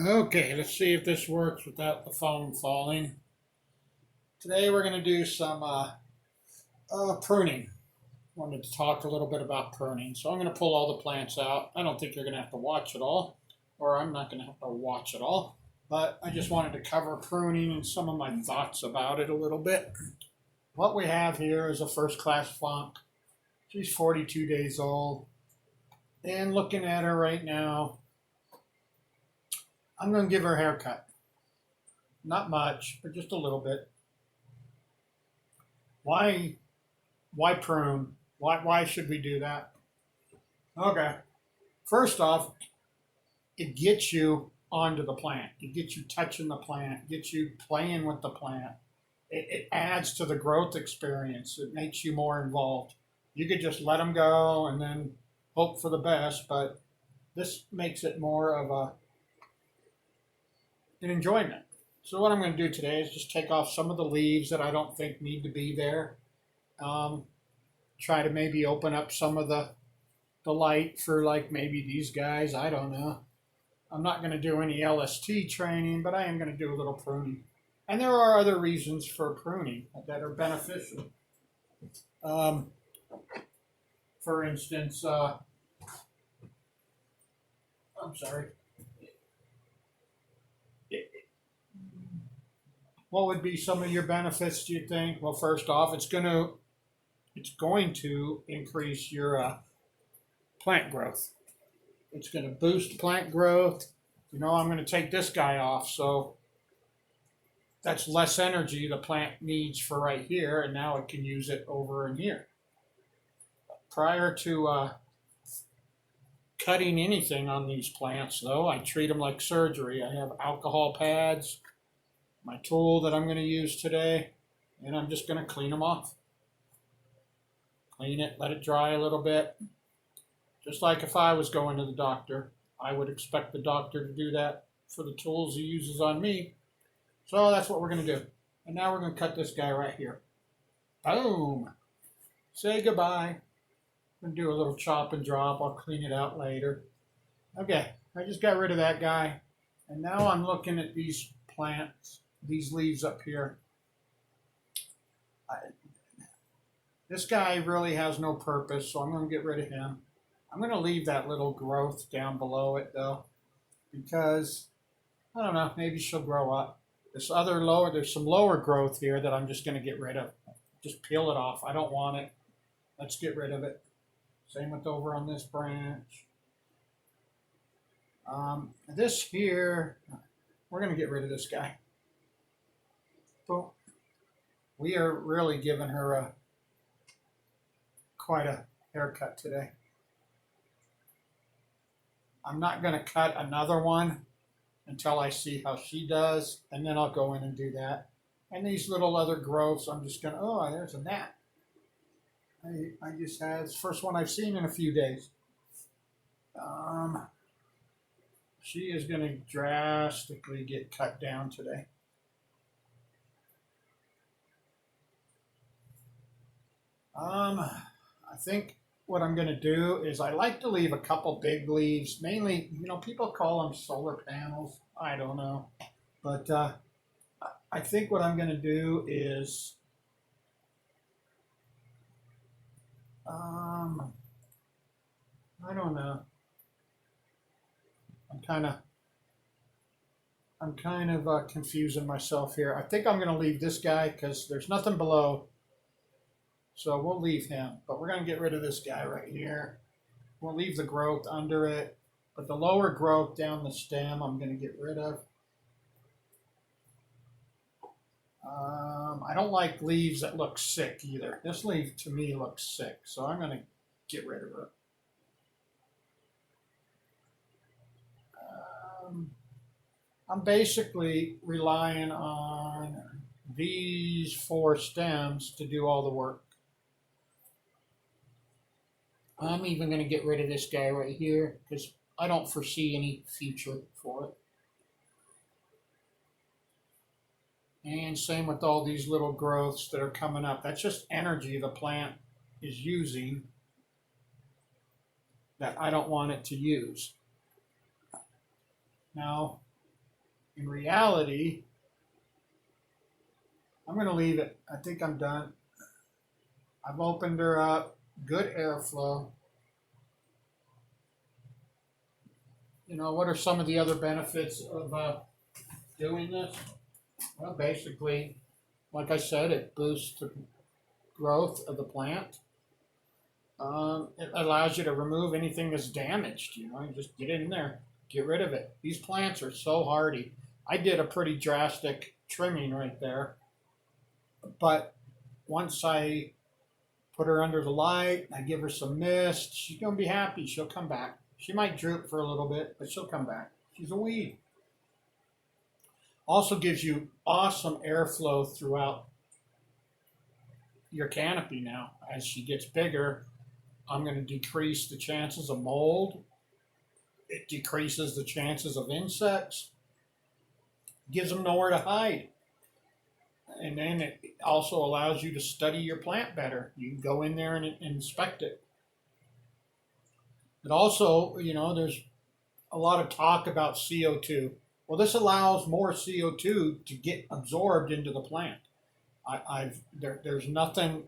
Okay, let's see if this works without the phone falling. Today we're going to do some pruning. Wanted to talk a little bit about pruning. So I'm going to pull all the plants out. I don't think you're going to have to watch it all, or I'm not going to have to watch it all. But I just wanted to cover pruning and some of my thoughts about it a little bit. What we have here is a first class funk. She's 42 days old. And looking at her right now, I'm going to give her a haircut. Not much, but just a little bit. Why Why prune? Why should we do that? Okay. First off, it gets you onto the plant. It gets you touching the plant, gets you playing with the plant. It adds to the growth experience. It makes you more involved. You could just let them go and then hope for the best, but this makes it more of an enjoyment. So what I'm going to do today is just take off some of the leaves that I don't think need to be there. Um, Try to maybe open up some of the light for like maybe these guys. I don't know. I'm not going to do any LST training, but I am going to do a little pruning. And there are other reasons for pruning that are beneficial. Um, for instance, I'm sorry. What would be some of your benefits? Do you think? Well, first off, it's going to increase your plant growth. It's going to boost plant growth. I'm going to take this guy off, so that's less energy the plant needs for right here, and now it can use it over in here. Prior to cutting anything on these plants, though, I treat them like surgery. I have alcohol pads, my tool that I'm going to use today, and I'm just going to clean them off. Clean it, let it dry a little bit. Just like if I was going to the doctor, I would expect the doctor to do that for the tools he uses on me. So that's what we're going to do. And now we're going to cut this guy right here. Boom. Say goodbye. I'm going to do a little chop and drop. I'll clean it out later. Okay, I just got rid of that guy. And now I'm looking at these plants, these leaves up here. This guy really has no purpose, so I'm going to get rid of him. I'm going to leave that little growth down below it, though, because, I don't know, maybe she'll grow up. There's some lower growth here that I'm just going to get rid of. Just peel it off. I don't want it. Let's get rid of it. Same with over on this branch. This here, we're going to get rid of this guy. Boom. We are really giving her quite a haircut today. I'm not going to cut another one until I see how she does, and then I'll go in and do that. And these little other growths, I'm just going to, oh, there's a gnat. I just had, it's the first one I've seen in a few days. She is going to drastically get cut down today. I think what I'm going to do is I like to leave a couple big leaves. Mainly, people call them solar panels. I don't know. But I think what I'm going to do is I don't know. I'm kind of confusing myself here. I think I'm going to leave this guy because there's nothing below. So we'll leave him, but we're going to get rid of this guy right here. We'll leave the growth under it, but the lower growth down the stem I'm going to get rid of. I don't like leaves that look sick either. This leaf to me looks sick, so I'm going to get rid of her. I'm basically relying on these 4 stems to do all the work. I'm even going to get rid of this guy right here because I don't foresee any future for it. And same with all these little growths that are coming up. That's just energy the plant is using that I don't want it to use. Now, in reality, I'm going to leave it. I think I'm done. I've opened her up, good airflow. You know, what are some of the other benefits of doing this? Well, basically, like I said, it boosts the growth of the plant. It allows you to remove anything that's damaged. You know, you just get in there, get rid of it. These plants are so hardy. I did a pretty drastic trimming right there, but once I put her under the light, I give her some mist, she's gonna be happy. She'll come back. She might droop for a little bit, but she'll come back. She's a weed. Also gives you awesome airflow throughout your canopy now. As she gets bigger, I'm going to decrease the chances of mold. It decreases the chances of insects. Gives them nowhere to hide. And then it also allows you to study your plant better. You can go in there and inspect it. It also, you know, there's a lot of talk about CO2. Well, this allows more CO2 to get absorbed into the plant. There's nothing,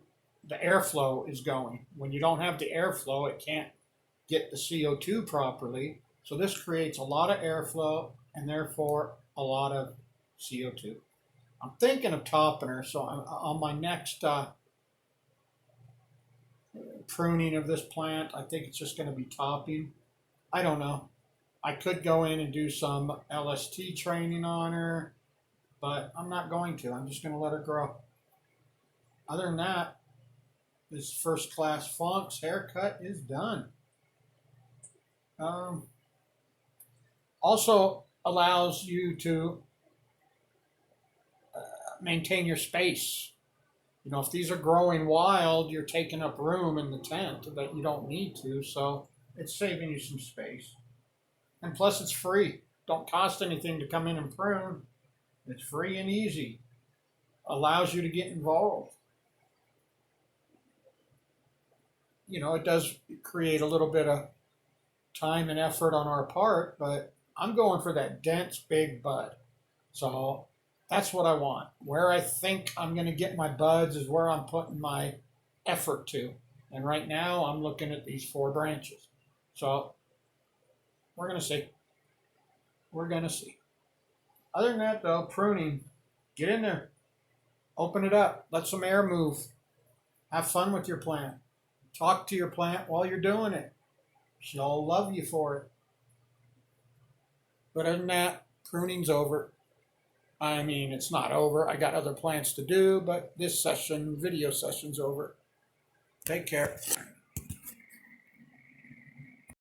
the airflow is going. When you don't have the airflow, it can't get the CO2 properly. So this creates a lot of airflow and therefore a lot of CO2. I'm thinking of topping her, so on my next pruning of this plant, I think it's just going to be topping. I don't know. I could go in and do some LST training on her, but I'm not going to. I'm just going to let her grow. Other than that, this first class Funk's haircut is done. Also allows you to maintain your space. You know, if these are growing wild, you're taking up room in the tent that you don't need to, so it's saving you some space. And plus, it's free. Don't cost anything to come in and prune. It's free and easy. Allows you to get involved. You know, it does create a little bit of time and effort on our part, but I'm going for that dense, big bud. So that's what I want. Where I think I'm going to get my buds is where I'm putting my effort to. And right now, I'm looking at these 4 branches. So we're going to see. We're going to see. Other than that, though, pruning, get in there. Open it up. Let some air move. Have fun with your plant. Talk to your plant while you're doing it. She'll love you for it. But other than that, pruning's over. I mean, it's not over. I got other plants to do, but this session, video session's over. Take care.